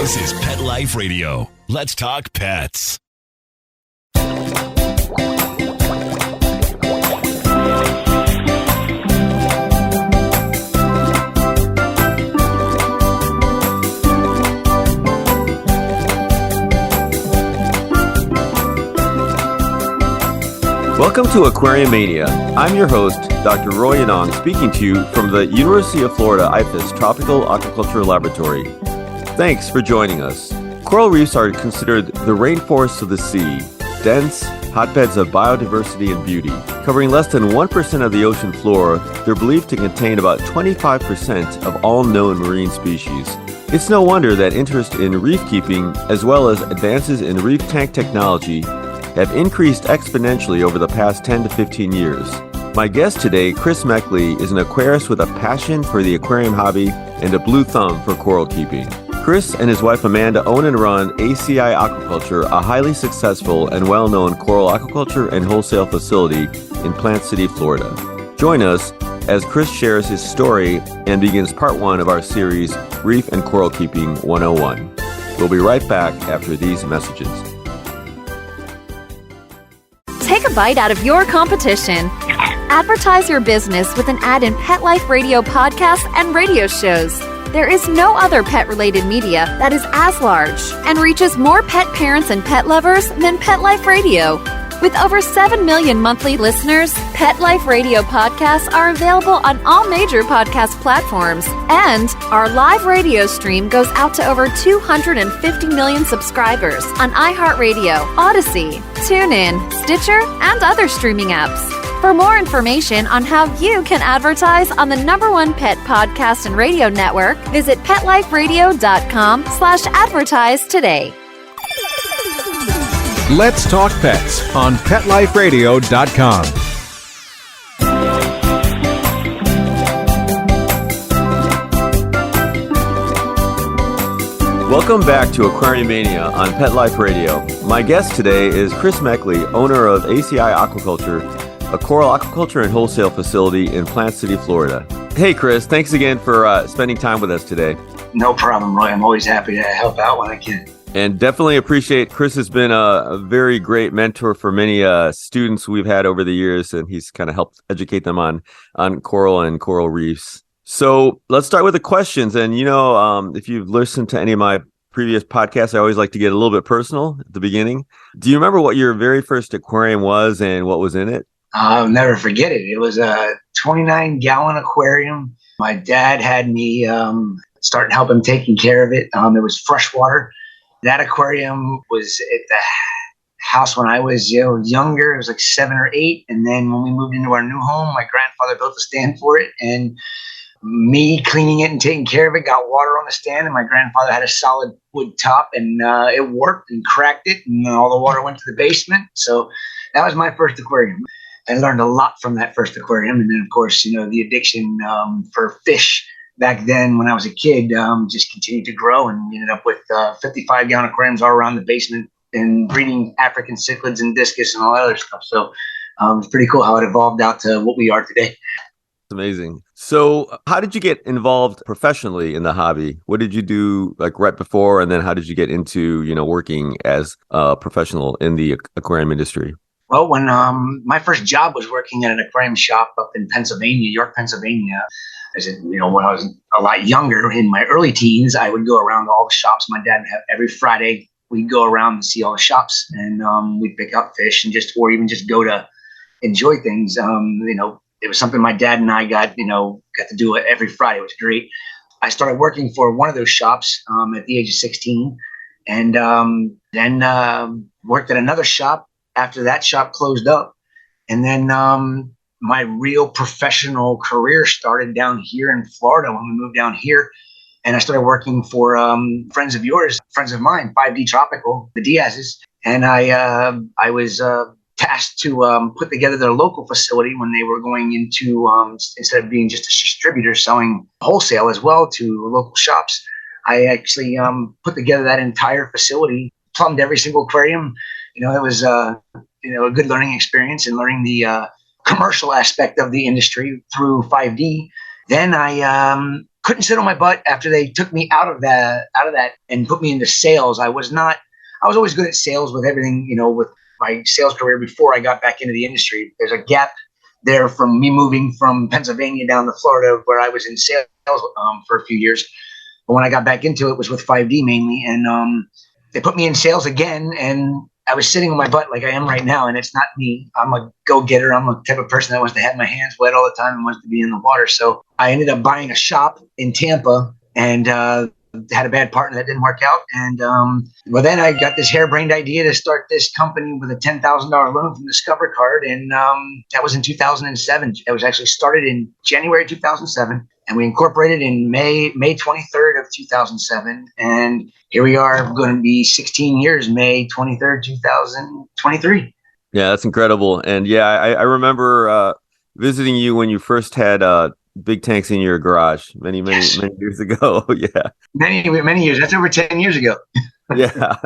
This is Pet Life Radio. Let's talk pets. Welcome to Aquariumania. I'm your host, Dr. Roy Yanong, speaking to you from the University of Florida IFAS Tropical Aquaculture Laboratory. Thanks for joining us. Coral reefs are considered the rainforests of the sea, dense hotbeds of biodiversity and beauty. Covering less than 1% of the ocean floor, they're believed to contain about 25% of all known marine species. It's no wonder that interest in reef keeping, as well as advances in reef tank technology, have increased exponentially over the past 10 to 15 years. My guest today, Chris Meckley, is an aquarist with a passion for the aquarium hobby and a blue thumb for coral keeping. Chris and his wife Amanda own and run ACI Aquaculture, a highly successful and well-known coral aquaculture and wholesale facility in Plant City, Florida. Join us as Chris shares his story and begins part one of our series, Reef and Coral Keeping 101. We'll be right back after these messages. Take a bite out of your competition. Advertise your business with an ad in Pet Life Radio podcasts and radio shows. There is no other pet-related media that is as large and reaches more pet parents and pet lovers than Pet Life Radio. With over 7 million monthly listeners, Pet Life Radio podcasts are available on all major podcast platforms, and our live radio stream goes out to over 250 million subscribers on iHeartRadio, Odyssey, TuneIn, Stitcher, and other streaming apps. For more information on how you can advertise on the #1 pet podcast and radio network, visit PetLifeRadio.com/advertise today. Let's Talk Pets on PetLifeRadio.com. Welcome back to Aquariumania on Pet Life Radio. My guest today is Chris Meckley, owner of ACI Aquaculture, a coral aquaculture and wholesale facility in Plant City, Florida. Hey, Chris, thanks again for spending time with us today. No problem, Roy. I'm always happy to help out when I can. And definitely appreciate, Chris has been a very great mentor for many students we've had over the years, and he's kind of helped educate them on coral and coral reefs. So let's start with the questions. And, if you've listened to any of my previous podcasts, I always like to get a little bit personal at the beginning. Do you remember what your very first aquarium was and what was in it? I'll never forget it. It was a 29-gallon aquarium. My dad had me start and help him taking care of it. It was freshwater. That aquarium was at the house when I was younger. It was like 7 or 8. And then when we moved into our new home, my grandfather built a stand for it. And me cleaning it and taking care of it, got water on the stand. And my grandfather had a solid wood top. And it worked and cracked it. And all the water went to the basement. So that was my first aquarium. I learned a lot from that first aquarium. And then, of course, the addiction for fish back then when I was a kid just continued to grow, and we ended up with 55-gallon aquariums all around the basement and breeding African cichlids and discus and all that other stuff. So it's pretty cool how it evolved out to what we are today. It's amazing. So how did you get involved professionally in the hobby? What did you do like right before, and then how did you get into, working as a professional in the aquarium industry? Well, when my first job was working at an aquarium shop up in Pennsylvania, York, Pennsylvania. When I was a lot younger, in my early teens, I would go around to all the shops. My dad would have every Friday, we'd go around and see all the shops, and we'd pick up fish and just go to enjoy things. It was something my dad and I got to do it every Friday. It was great. I started working for one of those shops at the age of 16, and then worked at another shop after that shop closed up. And then my real professional career started down here in Florida when we moved down here. And I started working for friends of mine, 5D Tropical, the Diaz's. And I was tasked to put together their local facility when they were going into, instead of being just a distributor selling wholesale as well to local shops, I actually put together that entire facility, plumbed every single aquarium. It was a good learning experience and learning the commercial aspect of the industry through 5D. Then I couldn't sit on my butt after they took me out of that and put me into sales. I was always good at sales with everything, with my sales career before I got back into the industry. There's a gap there from me moving from Pennsylvania down to Florida, where I was in sales for a few years. But when I got back into it, was with 5D mainly, and they put me in sales again, and I was sitting on my butt like I am right now, and it's not me. I'm a go-getter. I'm a type of person that wants to have my hands wet all the time and wants to be in the water. So I ended up buying a shop in Tampa, and had a bad partner that didn't work out. And then I got this harebrained idea to start this company with a $10,000 loan from Discover Card, and that was in 2007. It was actually started in January 2007. And we incorporated in May 23rd of 2007. And here we are, going to be 16 years, May 23rd, 2023. Yeah, that's incredible. And yeah, I remember visiting you when you first had big tanks in your garage many years ago. Yeah. Many years. That's over 10 years ago. Yeah.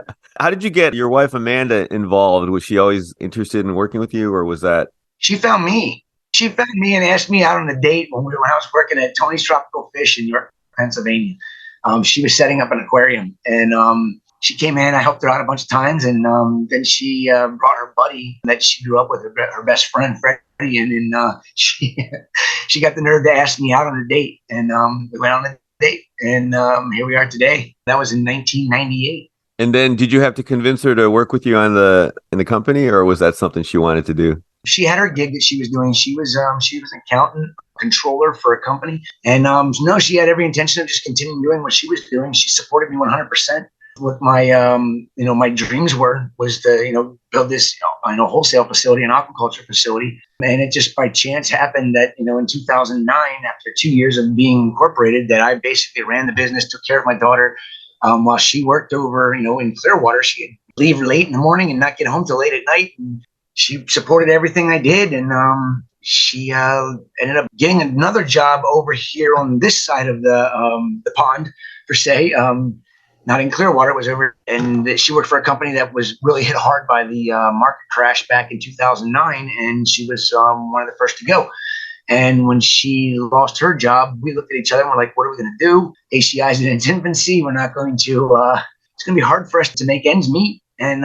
How did you get your wife, Amanda, involved? Was she always interested in working with you, or was that? She found me. She found me and asked me out on a date when I was working at Tony's Tropical Fish in York, Pennsylvania. She was setting up an aquarium, and she came in. I helped her out a bunch of times, and then she brought her buddy that she grew up with, her best friend Freddie, in, and she got the nerve to ask me out on a date, and we went on a date, and here we are today. That was in 1998. And then, did you have to convince her to work with you in the company, or was that something she wanted to do? She had her gig that she was doing. She was an accountant, controller for a company. And no, she had every intention of just continuing doing what she was doing. She supported me 100%. What my, my dreams was to, build this, wholesale facility, an aquaculture facility. And it just by chance happened that, in 2009, after 2 years of being incorporated, that I basically ran the business, took care of my daughter while she worked over, in Clearwater. She'd leave late in the morning and not get home till late at night. And she supported everything I did, and she ended up getting another job over here on this side of the pond, per se. Not in Clearwater, it was over, and she worked for a company that was really hit hard by the market crash back in 2009, and she was one of the first to go. And when she lost her job, we looked at each other and we're like, what are we going to do? ACI is in its infancy. We're not going to, it's going to be hard for us to make ends meet. And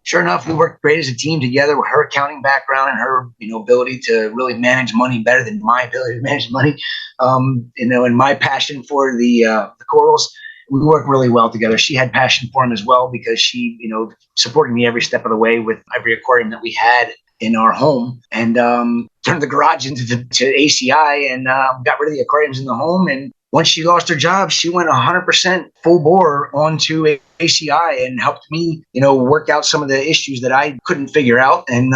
sure enough, we worked great as a team together with her accounting background and her, ability to really manage money better than my ability to manage money. And my passion for the corals, we worked really well together. She had passion for them as well because she, supported me every step of the way with every aquarium that we had in our home, and turned the garage into ACI, and got rid of the aquariums in the home. And once she lost her job, she went 100% full bore onto ACI and helped me, work out some of the issues that I couldn't figure out. And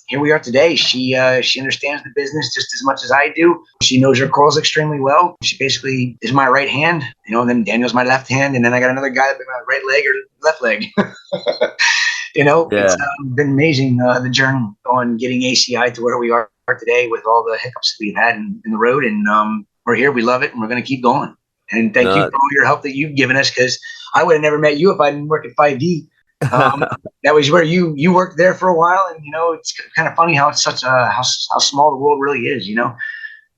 here we are today. She understands the business just as much as I do. She knows her corals extremely well. She basically is my right hand, and then Daniel's my left hand, and then I got another guy that's my right leg or left leg. It's been amazing, the journey on getting ACI to where we are today with all the hiccups that we've had in the road. And we're here. We love it, and we're going to keep going. And thank you for all your help that you've given us, because I would have never met you if I didn't work at 5D. That was where you worked there for a while, and it's kind of funny how it's such a how small the world really is.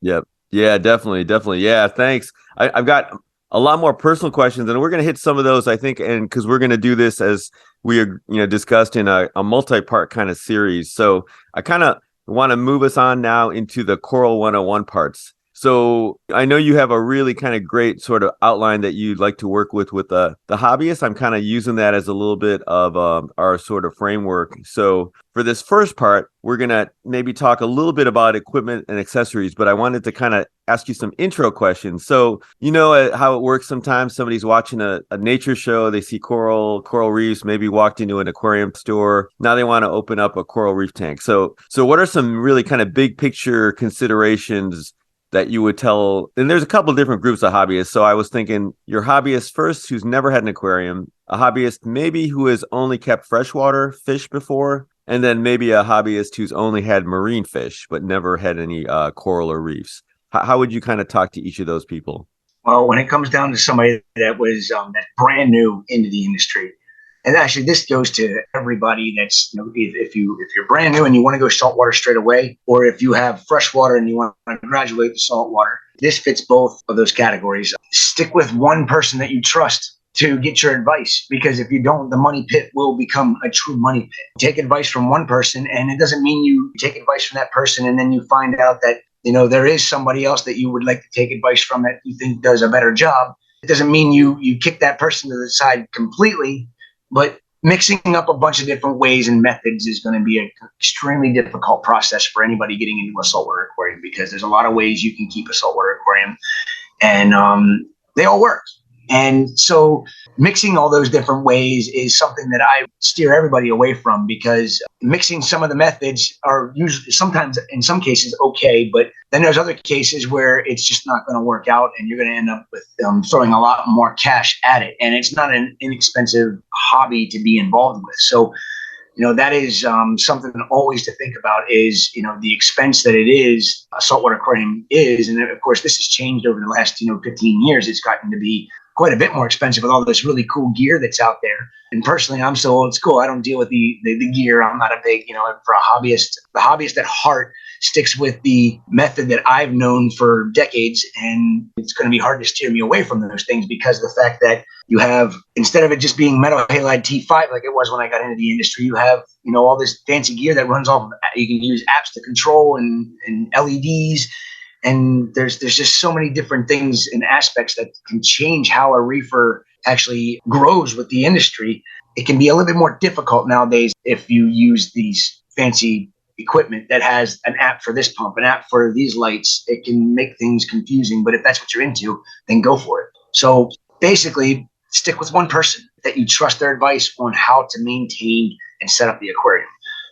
Yep. Yeah, definitely. Yeah, thanks. I've got a lot more personal questions, and we're going to hit some of those, I think, and because we're going to do this as we discussed in a multi-part kind of series. So I kind of want to move us on now into the Coral 101 parts. So I know you have a really kind of great sort of outline that you'd like to work with the hobbyists. I'm kind of using that as a little bit of our sort of framework. So for this first part, we're going to maybe talk a little bit about equipment and accessories, but I wanted to kind of ask you some intro questions. So how it works sometimes. Somebody's watching a nature show, they see coral reefs, maybe walked into an aquarium store. Now they want to open up a coral reef tank. So what are some really kind of big picture considerations that you would tell? And there's a couple different groups of hobbyists. So I was thinking your hobbyist first, who's never had an aquarium, a hobbyist maybe who has only kept freshwater fish before, and then maybe a hobbyist who's only had marine fish, but never had any coral or reefs. How would you kind of talk to each of those people? Well, when it comes down to somebody that was that's brand new into the industry, and actually this goes to everybody that's, if you're brand new and you want to go saltwater straight away, or if you have freshwater and you want to graduate to saltwater, this fits both of those categories. Stick with one person that you trust to get your advice, because if you don't, the money pit will become a true money pit. Take advice from one person, and it doesn't mean you take advice from that person and then you find out that, there is somebody else that you would like to take advice from that you think does a better job. It doesn't mean you kick that person to the side completely, but mixing up a bunch of different ways and methods is going to be an extremely difficult process for anybody getting into a saltwater aquarium, because there's a lot of ways you can keep a saltwater aquarium, and they all work. And so mixing all those different ways is something that I steer everybody away from, because mixing some of the methods are usually, sometimes in some cases, okay, but then there's other cases where it's just not going to work out, and you're going to end up with throwing a lot more cash at it. And it's not an inexpensive hobby to be involved with. So, that is something always to think about is, the expense that it is, a saltwater aquarium is. And of course, this has changed over the last, 15 years. It's gotten to be quite a bit more expensive with all this really cool gear that's out there. And personally, I'm so old school. I don't deal with the gear. I'm not a big, for a hobbyist. The hobbyist at heart sticks with the method that I've known for decades. And it's going to be hard to steer me away from those things, because of the fact that you have, instead of it just being metal halide T5 like it was when I got into the industry, you have, all this fancy gear that runs off of, you can use apps to control and LEDs. And there's just so many different things and aspects that can change how a reefer actually grows with the industry. It can be a little bit more difficult nowadays if you use these fancy equipment that has an app for this pump, an app for these lights. It can make things confusing, but if that's what you're into, then go for it. So basically, stick with one person that you trust their advice on how to maintain and set up the aquarium.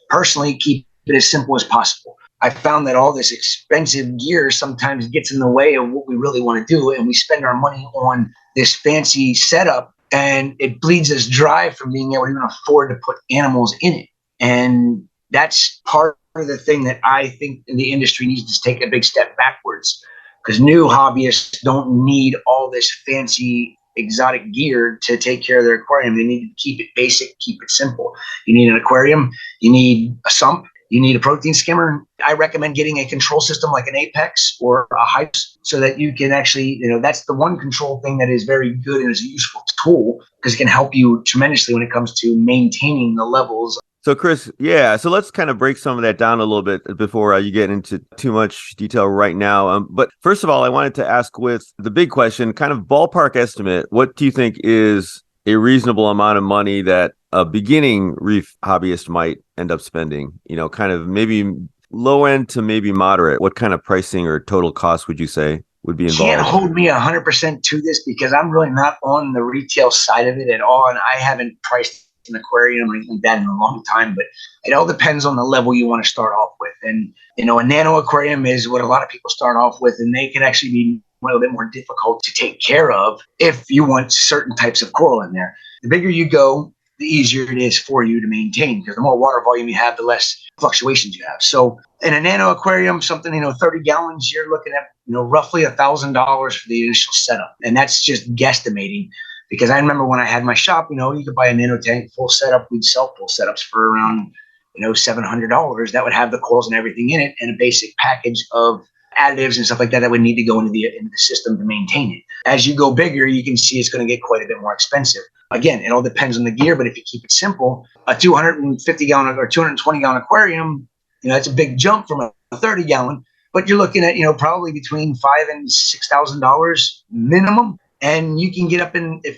Personally, keep it as simple as possible. I found that all this expensive gear sometimes gets in the way of what we really want to do, and we spend our money on this fancy setup, and it bleeds us dry from being able to even afford to put animals in it. And that's part of the thing that I think the industry needs to take a big step backwards, because new hobbyists don't need all this fancy exotic gear to take care of their aquarium. They need to keep it basic, keep it simple. You need an aquarium, you need a sump, you need a protein skimmer. I recommend getting a control system like an Apex or a Hypes, so that you can actually, that's the one control thing that is very good and is a useful tool, because it can help you tremendously when it comes to maintaining the levels. So Chris, so let's kind of break some of that down a little bit before you get into too much detail right now. But first of all, I wanted to ask, with the big question, kind of ballpark estimate, what do you think is a reasonable amount of money that a beginning reef hobbyist might end up spending? Kind of maybe low end to maybe moderate. What kind of pricing or total cost would you say would be involved? Can't hold me 100% to this, because I'm really not on the retail side of it at all, and I haven't priced an aquarium or anything like that in a long time. But it all depends on the level you want to start off with. And a nano aquarium is what a lot of people start off with, and they can actually be a little bit more difficult to take care of if you want certain types of coral in there. The bigger you go, the easier it is for you to maintain, because the more water volume you have, the less fluctuations you have. So in a nano aquarium, something, 30 gallons, you're looking at, roughly $1,000 for the initial setup. And that's just guesstimating, because I remember when I had my shop, you could buy a nano tank full setup. We'd sell full setups for around, $700. That would have the corals and everything in it, and a basic package of additives and stuff like that would need to go into the system to maintain it. As you go bigger, you can see it's going to get quite a bit more expensive. Again, it all depends on the gear, but if you keep it simple, a 250 gallon or 220 gallon aquarium, that's a big jump from a 30 gallon, but you're looking at, probably between $5,000 and $6,000 minimum. And you can get up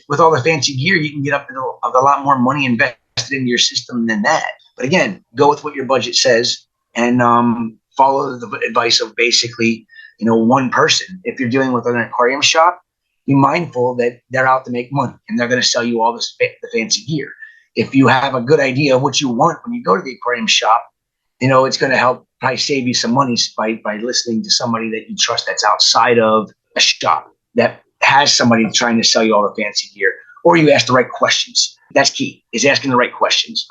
with all the fancy gear, you can get up into a lot more money invested into your system than that. But again, go with what your budget says, and follow the advice of basically, one person. If you're dealing with an aquarium shop, be mindful that they're out to make money, and they're going to sell you all the fancy gear. If you have a good idea of what you want when you go to the aquarium shop, it's going to help probably save you some money by listening to somebody that you trust that's outside of a shop that has somebody trying to sell you all the fancy gear, or you ask the right questions. That's key, is asking the right questions.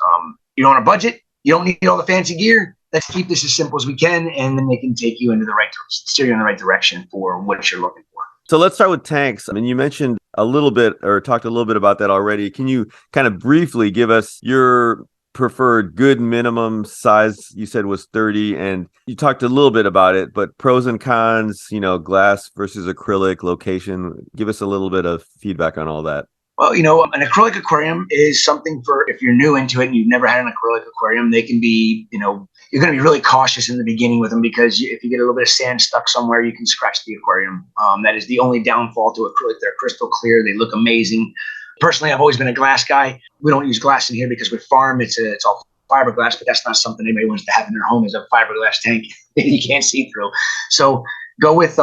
You're on a budget, you don't need all the fancy gear. Let's keep this as simple as we can, and then they can take you into steer you in the right direction for what you're looking for. So let's start with tanks. I mean, you mentioned a little bit or talked a little bit about that already. Can you kind of briefly give us your preferred good minimum size you said was 30, and you talked a little bit about it, but pros and cons, glass versus acrylic, location. Give us a little bit of feedback on all that. Well, an acrylic aquarium is something for if you're new into it and you've never had an acrylic aquarium, they can be, you're going to be really cautious in the beginning with them because if you get a little bit of sand stuck somewhere, you can scratch the aquarium. That is the only downfall to acrylic. They're crystal clear. They look amazing. Personally, I've always been a glass guy. We don't use glass in here because we farm. It's all fiberglass, but that's not something anybody wants to have in their home is a fiberglass tank that you can't see through. So go with,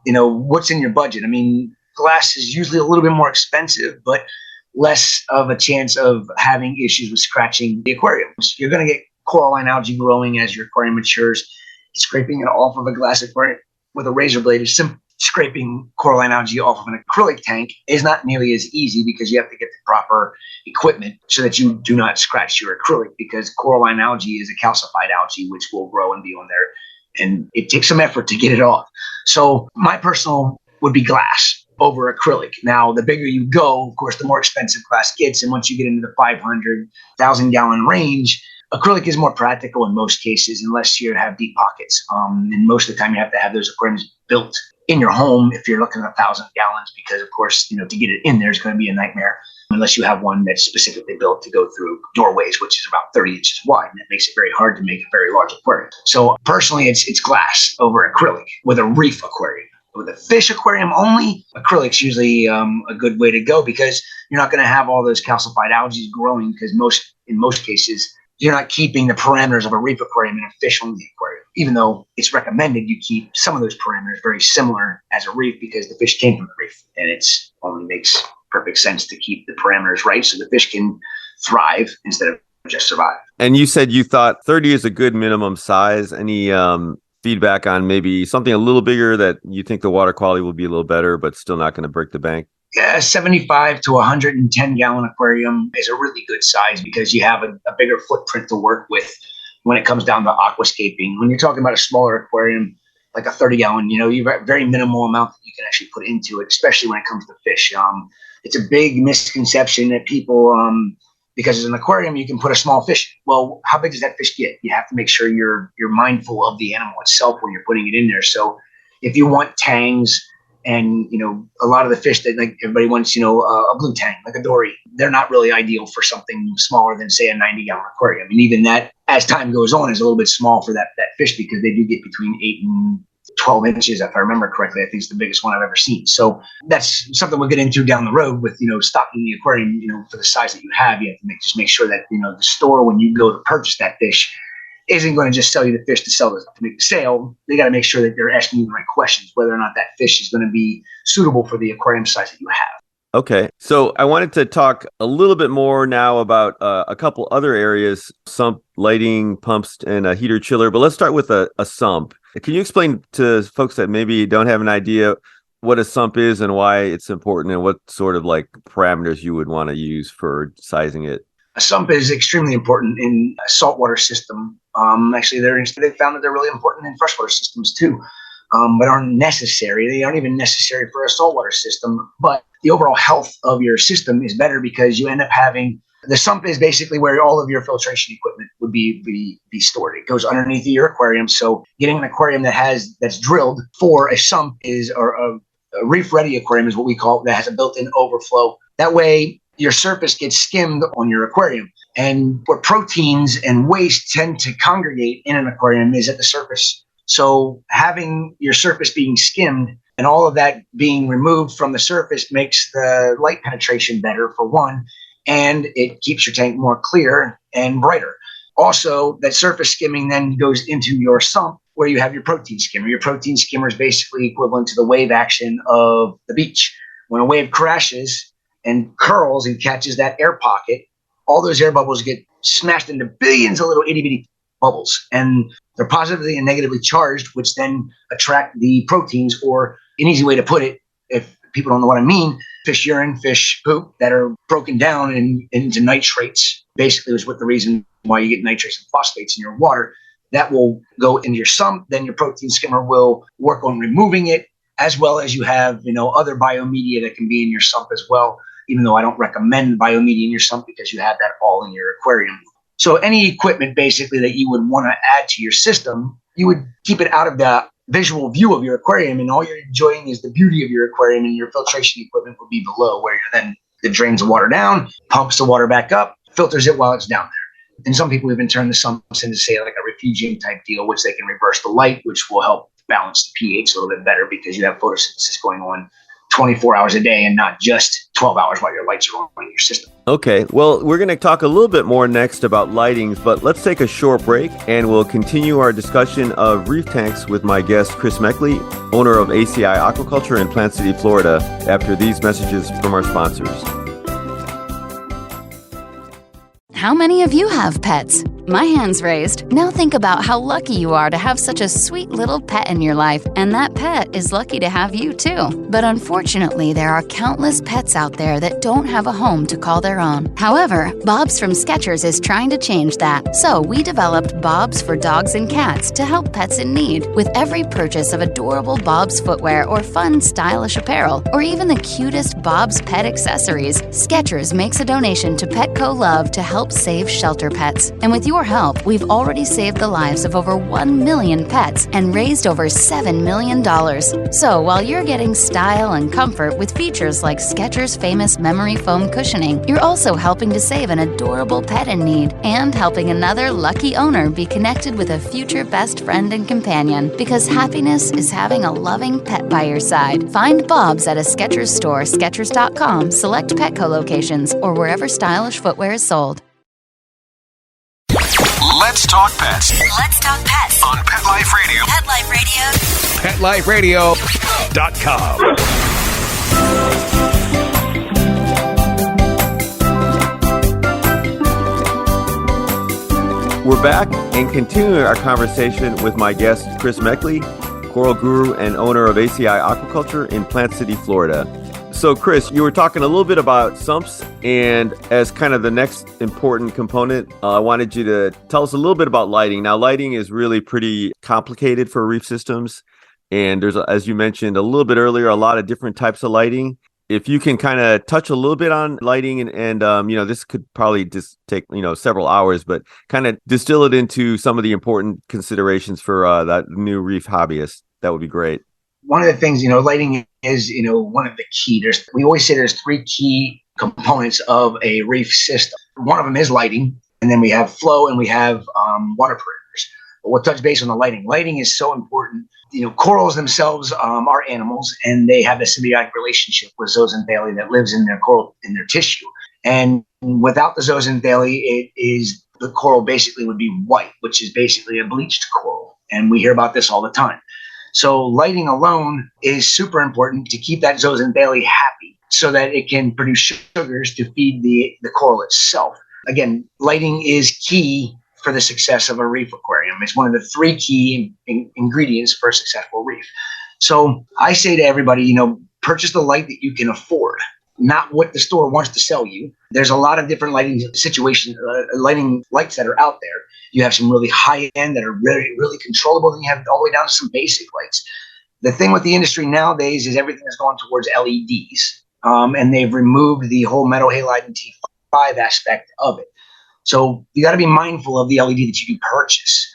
what's in your budget. I mean, glass is usually a little bit more expensive, but less of a chance of having issues with scratching the aquarium. So you're going to get coralline algae growing as your aquarium matures. Scraping it off of a glass aquarium with a razor blade is simple. Scraping coralline algae off of an acrylic tank is not nearly as easy because you have to get the proper equipment so that you do not scratch your acrylic, because coralline algae is a calcified algae which will grow and be on there, and it takes some effort to get it off. So my personal would be glass over acrylic. Now, the bigger you go, of course, the more expensive glass gets. And once you get into the 500,000 gallon range, acrylic is more practical in most cases, unless you have deep pockets. And most of the time you have to have those aquariums built in your home if you're looking at 1,000 gallons, because of course, to get it in there is going to be a nightmare unless you have one that's specifically built to go through doorways, which is about 30 inches wide. And it makes it very hard to make a very large aquarium. So personally, it's glass over acrylic with a reef aquarium. With a fish aquarium only, acrylic's usually a good way to go because you're not going to have all those calcified algae growing, because in most cases, you're not keeping the parameters of a reef aquarium in a fish-only aquarium, even though it's recommended you keep some of those parameters very similar as a reef because the fish came from the reef, and it only makes perfect sense to keep the parameters right so the fish can thrive instead of just survive. And you said you thought 30 is a good minimum size. Any feedback on maybe something a little bigger that you think the water quality will be a little better, but still not going to break the bank? Yeah, 75 to 110 gallon aquarium is a really good size because you have a bigger footprint to work with when it comes down to aquascaping. When you're talking about a smaller aquarium, like a 30 gallon, you've got very minimal amount that you can actually put into it, especially when it comes to fish. It's a big misconception that people, because as an aquarium, you can put a small fish. Well, how big does that fish get? You have to make sure you're mindful of the animal itself when you're putting it in there. So if you want tangs, and, a lot of the fish that like everybody wants, a blue tang, like a dory, they're not really ideal for something smaller than, say, a 90 gallon aquarium. And even that, as time goes on, is a little bit small for that fish because they do get between 8 and 12 inches, if I remember correctly. I think it's the biggest one I've ever seen. So that's something we'll get into down the road with, stocking the aquarium, for the size that you have. You have to just make sure that, the store, when you go to purchase that fish, isn't going to just sell you the fish to make the sale. They got to make sure that they're asking you the right questions, whether or not that fish is going to be suitable for the aquarium size that you have. Okay. So I wanted to talk a little bit more now about a couple other areas, sump, lighting, pumps, and a heater chiller. But let's start with a sump. Can you explain to folks that maybe don't have an idea what a sump is and why it's important and what sort of parameters you would want to use for sizing it? A sump is extremely important in a saltwater system. Actually, they found that they're really important in freshwater systems too, but aren't necessary. They aren't even necessary for a saltwater system. But the overall health of your system is better because you end up having the sump is basically where all of your filtration equipment would be stored. It goes underneath your aquarium. So getting an aquarium that's drilled for a sump or a reef-ready aquarium is what we call it, that has a built-in overflow. That way, your surface gets skimmed on your aquarium. And where proteins and waste tend to congregate in an aquarium is at the surface. So having your surface being skimmed and all of that being removed from the surface makes the light penetration better, for one, and it keeps your tank more clear and brighter. Also, that surface skimming then goes into your sump where you have your protein skimmer. Your protein skimmer is basically equivalent to the wave action of the beach. When a wave crashes and curls and catches that air pocket, all those air bubbles get smashed into billions of little itty bitty bubbles, and they're positively and negatively charged, which then attract the proteins, or an easy way to put it, if people don't know what I mean, fish urine, fish poop that are broken down into nitrates, basically is what the reason why you get nitrates and phosphates in your water. That will go into your sump. Then your protein skimmer will work on removing it, as well as you have, other biomedia that can be in your sump as well, even though I don't recommend biomedia in your sump because you have that all in your aquarium. So any equipment basically that you would want to add to your system, you would keep it out of the visual view of your aquarium, and all you're enjoying is the beauty of your aquarium, and your filtration equipment would be below, where it drains the water down, pumps the water back up, filters it while it's down there. And some people even turn the sumps into, say, like a refuging type deal, which they can reverse the light, which will help balance the pH a little bit better because you have photosynthesis going on 24 hours a day and not just 12 hours while your lights are on in your system. Okay, well, we're going to talk a little bit more next about lightings, but let's take a short break and we'll continue our discussion of reef tanks with my guest, Chris Meckley, owner of ACI Aquaculture in Plant City, Florida, after these messages from our sponsors. How many of you have pets? My hand's raised. Now think about how lucky you are to have such a sweet little pet in your life, and that pet is lucky to have you too. But unfortunately, there are countless pets out there that don't have a home to call their own. However, Bob's from Skechers is trying to change that. So we developed Bob's for dogs and cats to help pets in need. With every purchase of adorable Bob's footwear or fun, stylish apparel, or even the cutest Bob's pet accessories, Skechers makes a donation to Petco Love to help save shelter pets. And with your help, we've already saved the lives of over 1 million pets and raised over $7 million. So while you're getting style and comfort with features like Skechers' famous memory foam cushioning, you're also helping to save an adorable pet in need and helping another lucky owner be connected with a future best friend and companion, because happiness is having a loving pet by your side. Find Bob's at a Skechers store, Skechers.com, select Petco locations, or wherever stylish footwear is sold. Let's talk pets Let's talk pets on Pet Life Radio. Pet Life Radio. PetLifeRadio.com. We're back and continuing our conversation with my guest, Chris Meckley, coral guru and owner of ACI Aquaculture in Plant City, Florida. So, Chris, you were talking a little bit about sumps, and as kind of the next important component, I wanted you to tell us a little bit about lighting. Now, lighting is really pretty complicated for reef systems, and there's, as you mentioned a little bit earlier, a lot of different types of lighting. If you can kind of touch a little bit on lighting, and this could probably just take, several hours, but kind of distill it into some of the important considerations for that new reef hobbyist, that would be great. One of the things, lighting is, one of the key. We always say there's three key components of a reef system. One of them is lighting, and then we have flow, and we have water parameters. But we'll touch base on the lighting. Lighting is so important. Corals themselves are animals, and they have a symbiotic relationship with zooxanthellae that lives in their coral, in their tissue. And without the zooxanthellae, the coral basically would be white, which is basically a bleached coral. And we hear about this all the time. So lighting alone is super important to keep that zooxanthellae happy so that it can produce sugars to feed the coral itself. Again, lighting is key for the success of a reef aquarium. It's one of the three key ingredients for a successful reef. So I say to everybody, purchase the light that you can afford, not what the store wants to sell you. There's a lot of different lighting situations, lighting lights that are out there. You have some really high end that are really, really controllable. Then you have all the way down to some basic lights. The thing with the industry nowadays is everything is going towards LEDs, and they've removed the whole metal halide and T5 aspect of it. So you got to be mindful of the LED that you do purchase,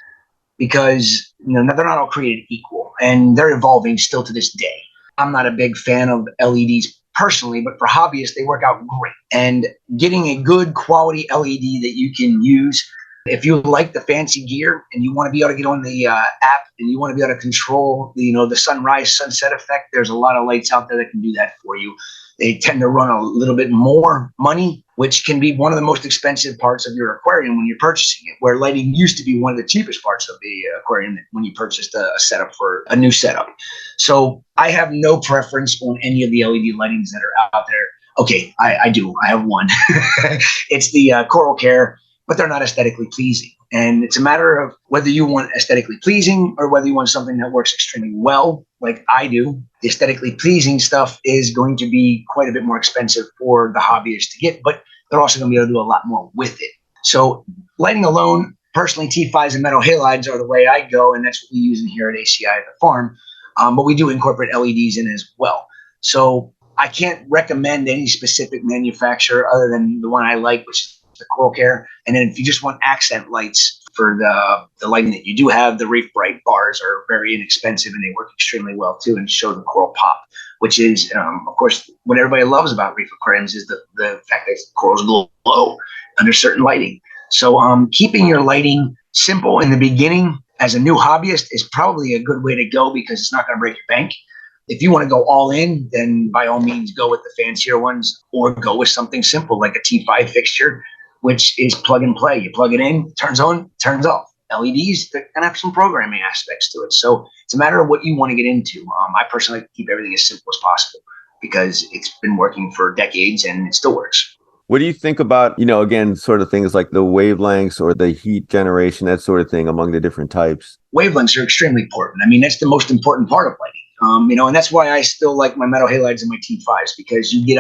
because they're not all created equal, and they're evolving still to this day. I'm not a big fan of LEDs personally, but for hobbyists, they work out great. And getting a good quality LED that you can use, if you like the fancy gear and you want to be able to get on the app and you want to be able to control the sunrise sunset effect, there's a lot of lights out there that can do that for you. They tend to run a little bit more money, which can be one of the most expensive parts of your aquarium when you're purchasing it, where lighting used to be one of the cheapest parts of the aquarium when you purchased a setup for a new setup. So I have no preference on any of the LED lightings that are out there. Okay, I do. I have one. It's the Coral Care, but they're not aesthetically pleasing. And it's a matter of whether you want aesthetically pleasing or whether you want something that works extremely well, like I do. The aesthetically pleasing stuff is going to be quite a bit more expensive for the hobbyist to get, but they're also going to be able to do a lot more with it. So lighting alone, personally, T5s and metal halides are the way I go, and that's what we use in here at ACI at the farm. But we do incorporate LEDs in as well. So I can't recommend any specific manufacturer other than the one I like, which is the coral care. And then if you just want accent lights for the lighting that you do have, the Reef Bright bars are very inexpensive and they work extremely well too and show the coral pop, which is, of course, what everybody loves about reef aquariums is the fact that corals glow under certain lighting. So keeping your lighting simple in the beginning as a new hobbyist is probably a good way to go because it's not going to break your bank. If you want to go all in, then by all means go with the fancier ones or go with something simple like a T5 fixture, which is plug and play. You plug it in, it turns on, turns off. LEDs, they're going to have some programming aspects to it. So it's a matter of what you want to get into. I personally like to keep everything as simple as possible because it's been working for decades and it still works. What do you think about, again, sort of things like the wavelengths or the heat generation, that sort of thing among the different types? Wavelengths are extremely important. I mean, that's the most important part of lighting. And that's why I still like my metal halides and my T5s because you get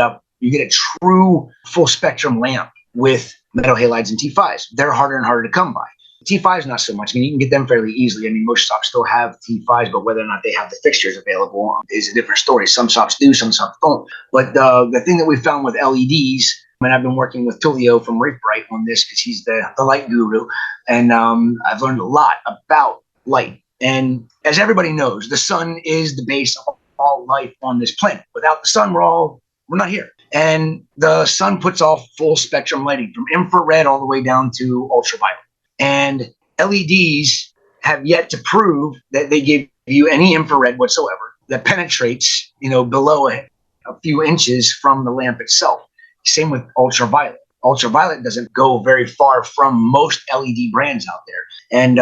a true full spectrum lamp with metal halides and T5s. They're harder and harder to come by. T5s, not so much. I mean, you can get them fairly easily. I mean, most shops still have T5s, but whether or not they have the fixtures available is a different story. Some shops do, some shops don't. But the thing that we found with LEDs, and I've been working with Tulio from Reef Bright on this because he's the light guru, and I've learned a lot about light. And as everybody knows, the sun is the base of all life on this planet. Without the sun, we're not here. And the sun puts off full spectrum lighting from infrared all the way down to ultraviolet. And LEDs have yet to prove that they give you any infrared whatsoever that penetrates, below a few inches from the lamp itself. Same with ultraviolet. Ultraviolet doesn't go very far from most LED brands out there. And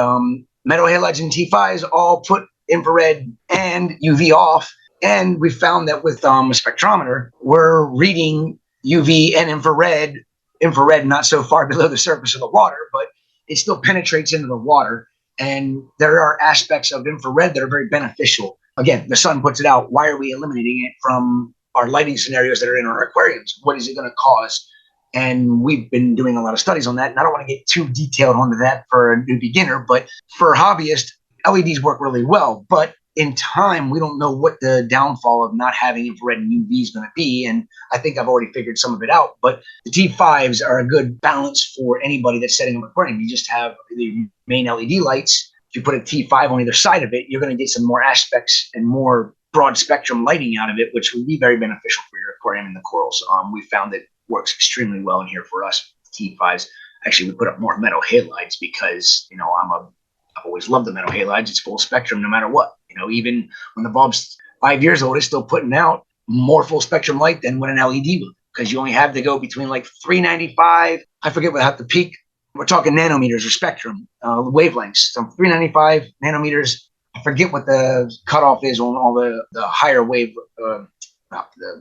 metal halides and T5s all put infrared and UV off. And we found that with a spectrometer, we're reading UV and infrared not so far below the surface of the water, but it still penetrates into the water. And there are aspects of infrared that are very beneficial. Again, the sun puts it out. Why are we eliminating it from our lighting scenarios that are in our aquariums? What is it going to cause? And we've been doing a lot of studies on that. And I don't want to get too detailed onto that for a new beginner, but for hobbyists, LEDs work really well. But in time, we don't know what the downfall of not having infrared and UV is going to be. And I think I've already figured some of it out. But the T5s are a good balance for anybody that's setting up an aquarium. You just have the main LED lights. If you put a T5 on either side of it, you're going to get some more aspects and more broad spectrum lighting out of it, which would be very beneficial for your aquarium and the corals. We found it works extremely well in here for us. T5s. Actually, we put up more metal halides because, I've always loved the metal halides. It's full spectrum no matter what. Even when the bulb's 5 years old, it's still putting out more full spectrum light than what an LED would, because you only have to go between like 395. I forget what at the peak. We're talking nanometers or spectrum wavelengths. So 395 nanometers. I forget what the cutoff is on all the higher wave, the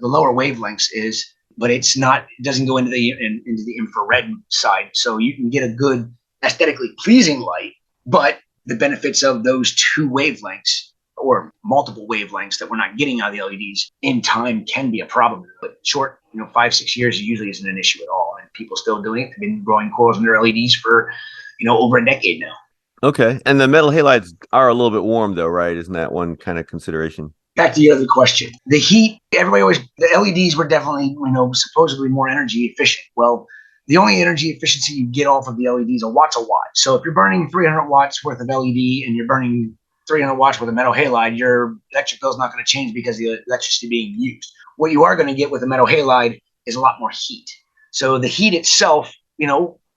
lower wavelengths is, but it doesn't go into the infrared side. So you can get a good aesthetically pleasing light, but the benefits of those two wavelengths or multiple wavelengths that we're not getting out of the LEDs in time can be a problem. But short, 5-6 years usually isn't an issue at all. And people still doing it. They've been growing corals under LEDs for, over a decade now. Okay. And the metal halides are a little bit warm though, right? Isn't that one kind of consideration? Back to the other question. The heat, the LEDs were definitely, supposedly more energy efficient. Well, the only energy efficiency you get off of the LED is a watt. So if you're burning 300 watts worth of LED and you're burning 300 watts worth of metal halide, your electric bill is not going to change because of the electricity being used. What you are going to get with a metal halide is a lot more heat. So the heat itself,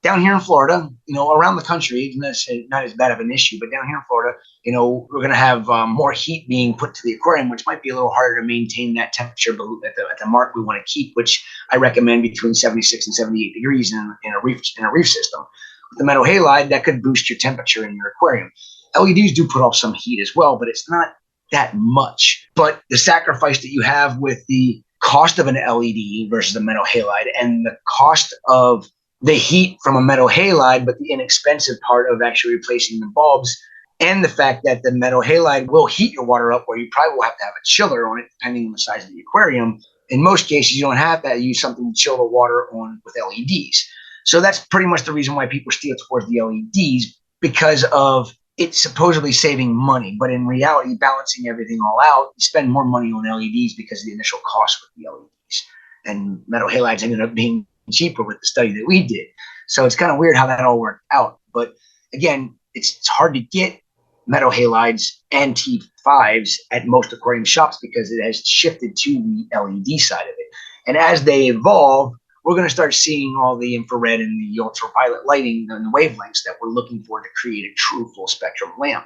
down here in Florida, around the country, not as bad of an issue, but down here in Florida, we're going to have more heat being put to the aquarium, which might be a little harder to maintain that temperature at the mark we want to keep, which I recommend between 76 and 78 degrees in a reef system. With the metal halide, that could boost your temperature in your aquarium. LEDs do put off some heat as well, but it's not that much. But the sacrifice that you have with the cost of an LED versus a metal halide and the cost of the heat from a metal halide, but the inexpensive part of actually replacing the bulbs, and the fact that the metal halide will heat your water up, where you probably will have to have a chiller on it, depending on the size of the aquarium. In most cases, you don't have to use something to chill the water on with LEDs. So that's pretty much the reason why people steer towards the LEDs, because of it's supposedly saving money. But in reality, balancing everything all out, you spend more money on LEDs because of the initial cost with the LEDs. And metal halides ended up being cheaper with the study that we did. So it's kind of weird how that all worked out. But again, it's hard to get metal halides and T5s at most aquarium shops because it has shifted to the LED side of it. And as they evolve, we're going to start seeing all the infrared and the ultraviolet lighting and the wavelengths that we're looking for to create a true full spectrum lamp.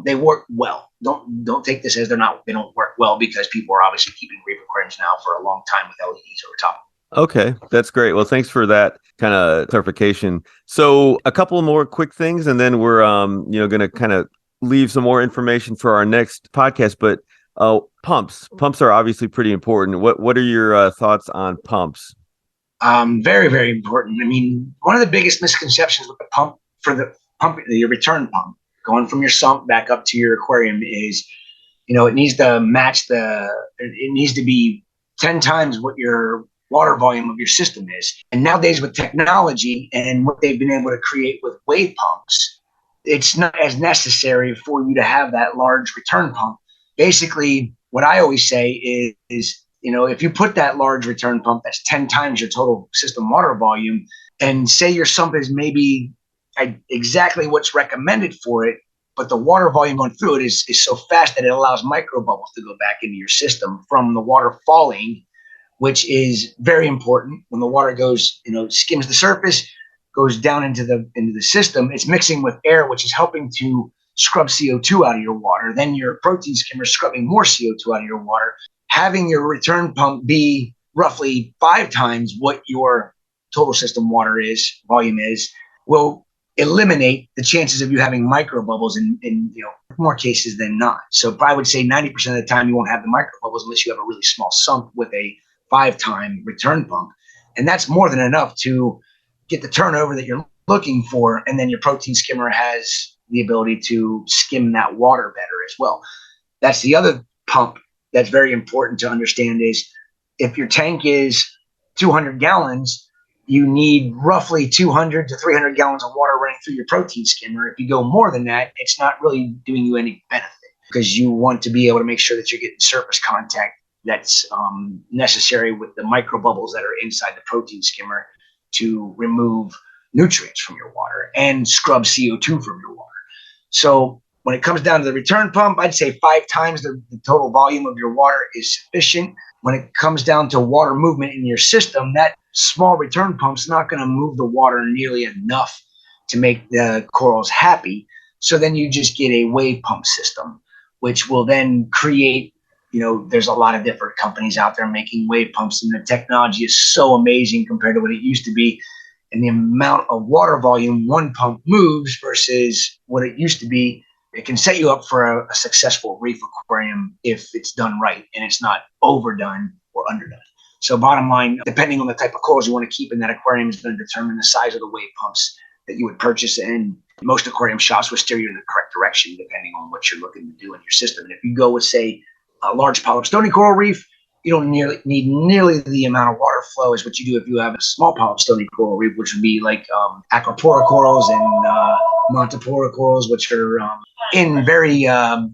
They work well. Don't take this as they don't work well, because people are obviously keeping reef aquariums now for a long time with LEDs over top. Okay, that's great. Well, thanks for that kind of clarification. So a couple more quick things, and then we're going to kind of leave some more information for our next podcast. But pumps are obviously pretty important. What are your thoughts on pumps? Very, very important. I mean, one of the biggest misconceptions with the pump, your return pump, going from your sump back up to your aquarium is, it needs to match it needs to be 10 times what your water volume of your system is. And nowadays with technology and what they've been able to create with wave pumps, it's not as necessary for you to have that large return pump. Basically, what I always say is, if you put that large return pump that's 10 times your total system water volume, and say your sump is maybe exactly what's recommended for it, but the water volume going through it is so fast that it allows micro bubbles to go back into your system from the water falling, which is very important. When the water goes, skims the surface, goes down into the system, it's mixing with air, which is helping to scrub CO2 out of your water. Then your protein skimmer is scrubbing more CO2 out of your water. Having your return pump be roughly 5 times what your total system volume is, will eliminate the chances of you having micro bubbles in more cases than not. So I would say 90% of the time you won't have the micro bubbles unless you have a really small sump with a 5-time return pump. And that's more than enough to get the turnover that you're looking for. And then your protein skimmer has the ability to skim that water better as well. That's the other pump that's very important to understand is if your tank is 200 gallons, you need roughly 200 to 300 gallons of water running through your protein skimmer. If you go more than that, it's not really doing you any benefit, because you want to be able to make sure that you're getting surface contact that's necessary with the micro bubbles that are inside the protein skimmer to remove nutrients from your water and scrub CO2 from your water. So when it comes down to the return pump, I'd say 5 times the total volume of your water is sufficient. When it comes down to water movement in your system, that small return pump's not going to move the water nearly enough to make the corals happy. So then you just get a wave pump system, which will then create, there's a lot of different companies out there making wave pumps, and the technology is so amazing compared to what it used to be. And the amount of water volume one pump moves versus what it used to be, it can set you up for a successful reef aquarium if it's done right and it's not overdone or underdone. So bottom line, depending on the type of corals you want to keep in that aquarium is going to determine the size of the wave pumps that you would purchase. And most aquarium shops will steer you in the correct direction depending on what you're looking to do in your system. And if you go with, say, a large polyp stony coral reef, you don't need nearly the amount of water flow as what you do if you have a small polyp stony coral reef, which would be like aquapora corals and montipora corals, which are in very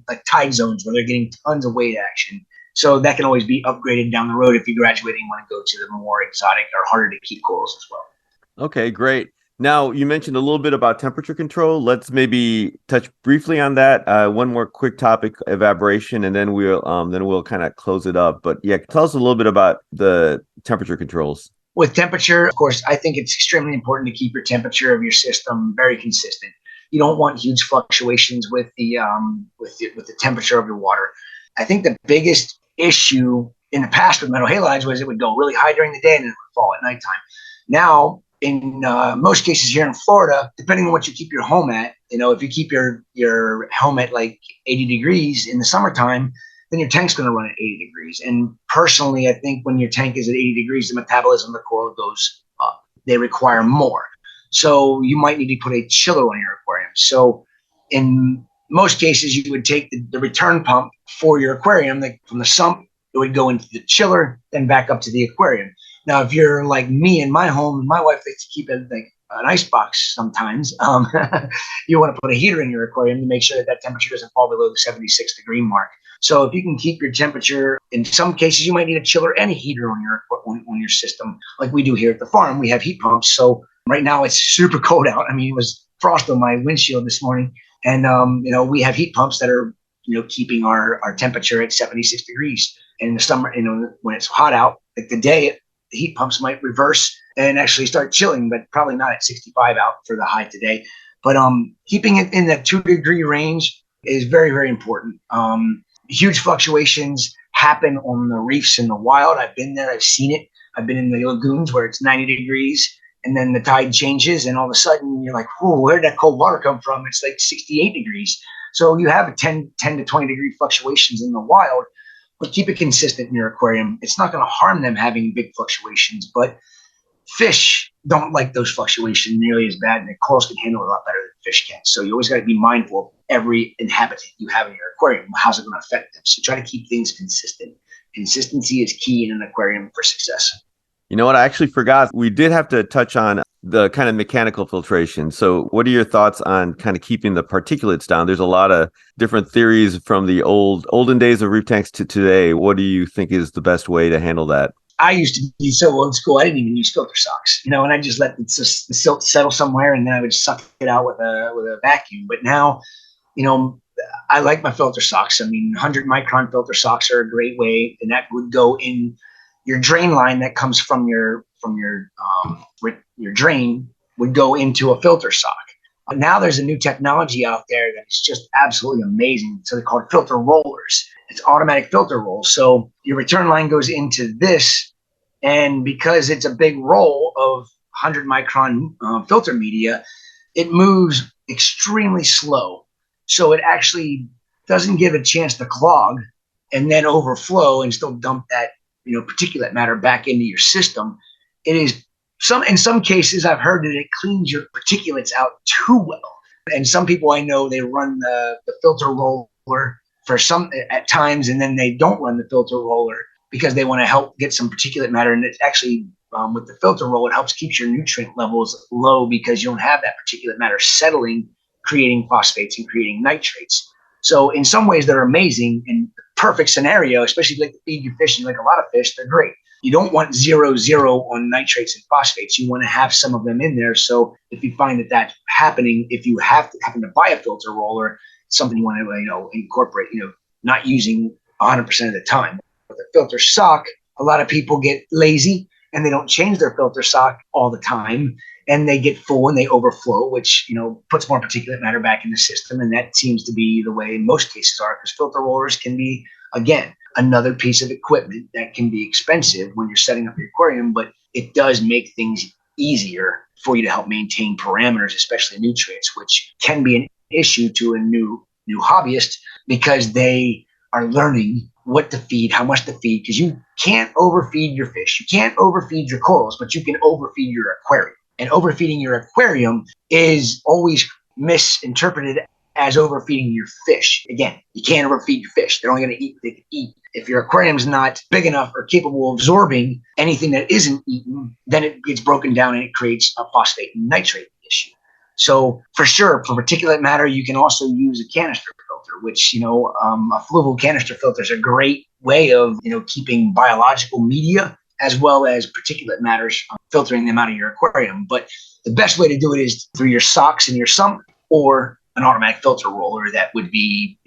like tide zones where they're getting tons of weight action. So that can always be upgraded down the road if you graduate and want to go to the more exotic or harder to keep corals as well. Okay, great. Now, you mentioned a little bit about temperature control. Let's maybe touch briefly on that. One more quick topic, evaporation, and then we'll kind of close it up. But yeah, tell us a little bit about the temperature controls. With temperature, of course, I think it's extremely important to keep your temperature of your system very consistent. You don't want huge fluctuations with the temperature of your water. I think the biggest issue in the past with metal halides was it would go really high during the day and then it would fall at nighttime. Now, in most cases here in Florida, depending on what you keep your home at, if you keep your home at like 80 degrees in the summertime, then your tank's going to run at 80 degrees. And personally, I think when your tank is at 80 degrees, the metabolism of the coral goes up. They require more. So you might need to put a chiller on your aquarium. So in most cases, you would take the return pump for your aquarium, from the sump, it would go into the chiller, then back up to the aquarium. Now, if you're like me in my home, my wife likes to keep it like an ice box sometimes. You want to put a heater in your aquarium to make sure that temperature doesn't fall below the 76 degree mark. So if you can keep your temperature, in some cases, you might need a chiller and a heater on your system, like we do here at the farm. We have heat pumps. So Right now it's super cold out. I mean, it was frost on my windshield this morning. And, we have heat pumps that are, keeping our temperature at 76 degrees. And in the summer, when it's hot out, like the heat pumps might reverse and actually start chilling, but probably not at 65 out for the high today. But keeping it in that 2-degree range is very, very important. Huge fluctuations happen on the reefs in the wild. I've been there. I've seen it. I've been in the lagoons where it's 90 degrees and then the tide changes and all of a sudden you're like, whoa, where did that cold water come from? It's like 68 degrees. So you have 10 to 20 degree fluctuations in the wild, but keep it consistent in your aquarium. It's not going to harm them having big fluctuations, but fish don't like those fluctuations nearly as bad, and the corals can handle it a lot better than fish can. So you always got to be mindful of every inhabitant you have in your aquarium. How's it going to affect them? So try to keep things consistent. Consistency is key in an aquarium for success. You know what? I actually forgot. We did have to touch on the kind of mechanical filtration. So what are your thoughts on kind of keeping the particulates down? There's a lot of different theories from the olden days of reef tanks to today. What do you think is the best way to handle that? I used to be so old school. I didn't even use filter socks, and I just let the silt settle somewhere, and then I would suck it out with a vacuum. But now, I like my filter socks. I mean, 100 micron filter socks are a great way, and that would go in your drain line that comes from your drain would go into a filter sock. But now there's a new technology out there that is just absolutely amazing. So they're called filter rollers. It's automatic filter rolls. So your return line goes into this, and because it's a big roll of 100 micron filter media, it moves extremely slow. So it actually doesn't give a chance to clog and then overflow and still dump that particulate matter back into your system. It is in some cases I've heard that it cleans your particulates out too well. And some people I know, they run the filter roller for some at times, and then they don't run the filter roller because they want to help get some particulate matter. And it's actually with the filter roll, it helps keep your nutrient levels low because you don't have that particulate matter settling, creating phosphates and creating nitrates. So in some ways they're amazing and perfect scenario, especially if you like to feed your fish and you like a lot of fish, they're great. You don't want 0 on nitrates and phosphates. You want to have some of them in there. So if you find that that's happening, if you happen to buy a filter roller, it's something you want to incorporate, not using 100% of the time. With a filter sock, a lot of people get lazy and they don't change their filter sock all the time, and they get full and they overflow, which puts more particulate matter back in the system. And that seems to be the way most cases are, because filter rollers can be, again, another piece of equipment that can be expensive when you're setting up your aquarium, but it does make things easier for you to help maintain parameters, especially nutrients, which can be an issue to a new hobbyist because they are learning what to feed, how much to feed, because you can't overfeed your fish. You can't overfeed your corals, but you can overfeed your aquarium. And overfeeding your aquarium is always misinterpreted as overfeeding your fish. Again, you can't overfeed your fish. They're only going to eat what they can eat. If your aquarium's not big enough or capable of absorbing anything that isn't eaten, then it gets broken down and it creates a phosphate and nitrate issue. So for sure, for particulate matter, you can also use a canister filter, which, a fluval canister filter is a great way of, keeping biological media as well as particulate matters, filtering them out of your aquarium. But the best way to do it is through your socks in your sump or an automatic filter roller. That would be,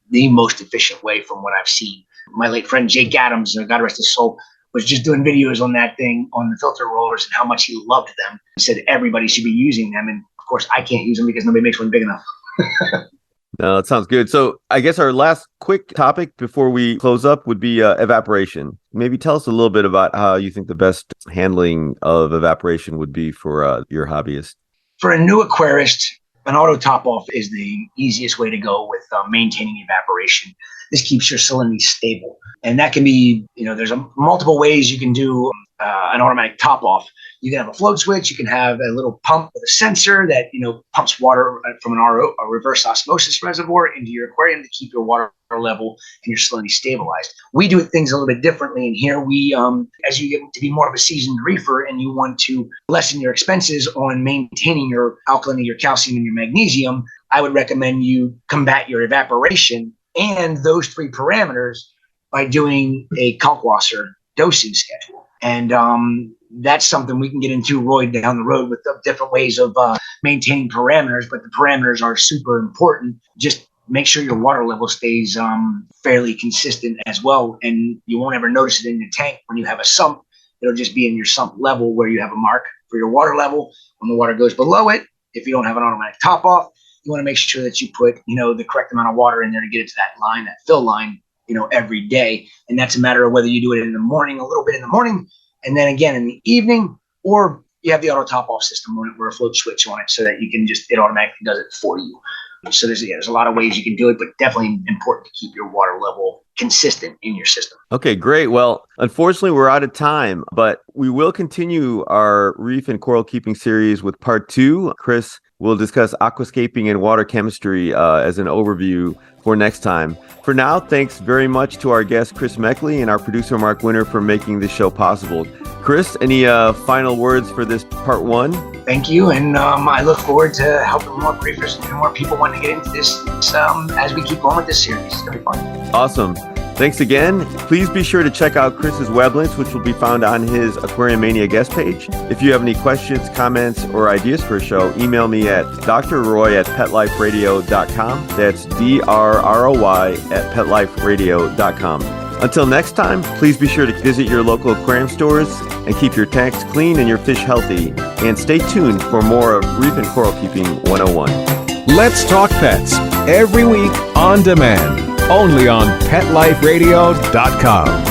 the most efficient way from what I've seen. My late friend Jake Adams, God rest his soul, was just doing videos on that thing, on the filter rollers, and how much he loved them. He said everybody should be using them. And of course, I can't use them because nobody makes one big enough. No, that sounds good. So I guess our last quick topic before we close up would be evaporation. Maybe tell us a little bit about how you think the best handling of evaporation would be for your hobbyist. For a new aquarist, an auto top-off is the easiest way to go with maintaining evaporation. This keeps your salinity stable. And that can be, there's multiple ways you can do an automatic top-off. You can have a float switch. You can have a little pump with a sensor that, pumps water from an RO, a reverse osmosis reservoir, into your aquarium to keep your water level and your salinity stabilized. We do things a little bit differently in here. We, as you get to be more of a seasoned reefer and you want to lessen your expenses on maintaining your alkalinity, your calcium, and your magnesium, I would recommend you combat your evaporation and those 3 parameters by doing a Kalkwasser dosing schedule. And that's something we can get into, Roy, down the road with the different ways of maintaining parameters, but the parameters are super important. Just make sure your water level stays fairly consistent as well, and you won't ever notice it in your tank. When you have a sump, it'll just be in your sump level where you have a mark for your water level. When the water goes below it, if you don't have an automatic top off, you want to make sure that you put, the correct amount of water in there to get it to that line, that fill line, every day. And that's a matter of whether you do it in the morning, a little bit in the morning, and then again in the evening, or you have the auto top off system where a float switch on it so that you can it automatically does it for you. So there's a lot of ways you can do it, but definitely important to keep your water level consistent in your system. Okay, great. Well, unfortunately, we're out of time, but we will continue our Reef and Coral Keeping series with part 2. Chris will discuss aquascaping and water chemistry as an overview for next time. For now, thanks very much to our guest, Chris Meckley, and our producer, Mark Winter, for making this show possible. Chris, any final words for this part 1? Thank you, and I look forward to helping more briefers and more people want to get into this as we keep going with this series. It's going to be fun. Awesome. Thanks again. Please be sure to check out Chris's web links, which will be found on his Aquariumania guest page. If you have any questions, comments, or ideas for a show, email me at drroy@petliferadio.com. That's drroy@petliferadio.com. Until next time, please be sure to visit your local aquarium stores and keep your tanks clean and your fish healthy. And stay tuned for more of Reef and Coral Keeping 101. Let's Talk Pets, every week on demand, only on PetLifeRadio.com.